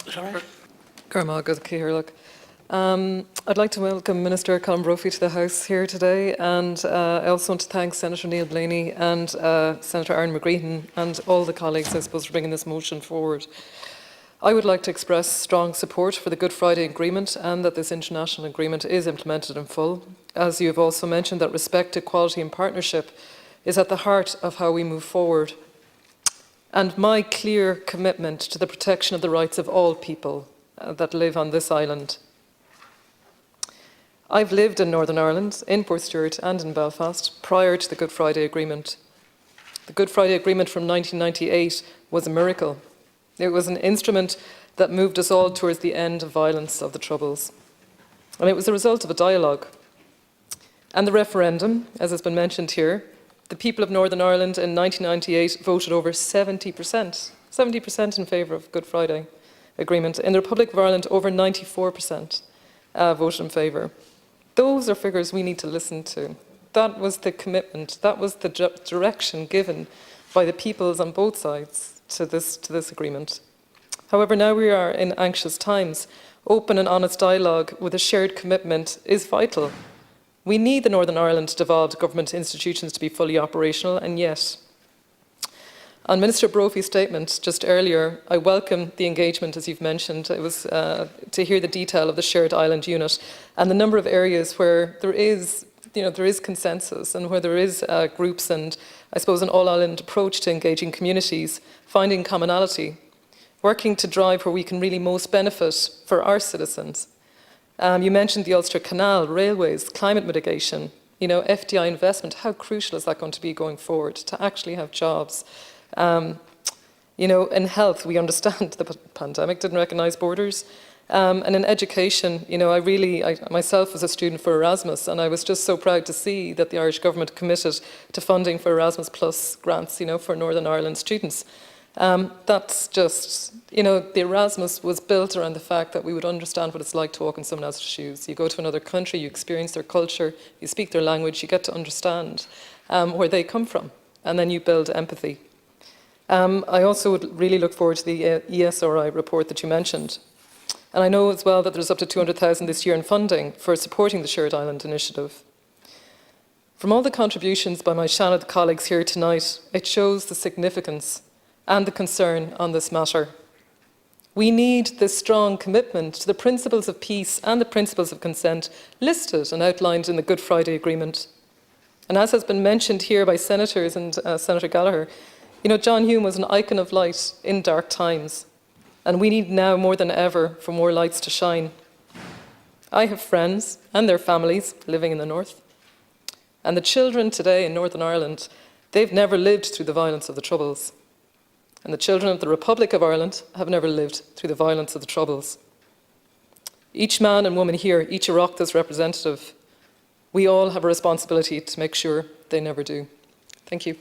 Is that right? I'd like to welcome Minister Colin Brophy to the House here today, and I also want to thank Senator Neil Blaney and Senator Aaron McGreehan and all the colleagues, I suppose, for bringing this motion forward. I would like to express strong support for the Good Friday Agreement and that this international agreement is implemented in full. As you have also mentioned, that respect, equality and partnership is at the heart of how we move forward, and my clear commitment to the protection of the rights of all people that live on this island. I've lived in Northern Ireland, in Portstewart and in Belfast, prior to the Good Friday Agreement. The Good Friday Agreement from 1998 was a miracle. It was an instrument that moved us all towards the end of violence of the Troubles. And it was a result of a dialogue. And the referendum, as has been mentioned here, the people of Northern Ireland in 1998 voted over 70% in favour of Good Friday Agreement. In the Republic of Ireland, over 94% voted in favour. Those are figures we need to listen to. That was the commitment, that was the direction given by the peoples on both sides to this agreement. However, now we are in anxious times. Open and honest dialogue with a shared commitment is vital. We need the Northern Ireland devolved government institutions to be fully operational, and yet, on Minister Brophy's statement just earlier, I welcome the engagement, as you've mentioned. It was to hear the detail of the shared island unit and the number of areas where there is consensus and where there is groups and, I suppose, an all-island approach to engaging communities, finding commonality, working to drive where we can really most benefit for our citizens. You mentioned the Ulster Canal, railways, climate mitigation, FDI investment. How crucial is that going to be going forward to actually have jobs? In health, we understand the pandemic didn't recognise borders. And in education, I myself was a student for Erasmus, and I was just so proud to see that the Irish government committed to funding for Erasmus Plus grants, for Northern Ireland students. That's just, the Erasmus was built around the fact that we would understand what it's like to walk in someone else's shoes. You go to another country, you experience their culture, you speak their language, you get to understand where they come from, and then you build empathy. I also would really look forward to the ESRI report that you mentioned. And I know as well that there's up to 200,000 this year in funding for supporting the Shared Island Initiative. From all the contributions by my Seanad colleagues here tonight, it shows the significance and the concern on this matter. We need this strong commitment to the principles of peace and the principles of consent listed and outlined in the Good Friday Agreement. And as has been mentioned here by senators and Senator Gallagher, John Hume was an icon of light in dark times, and we need now more than ever for more lights to shine. I have friends and their families living in the north, and the children today in Northern Ireland, they've never lived through the violence of the Troubles. And the children of the Republic of Ireland have never lived through the violence of the Troubles. Each man and woman here, each Oireachtas representative, we all have a responsibility to make sure they never do. Thank you.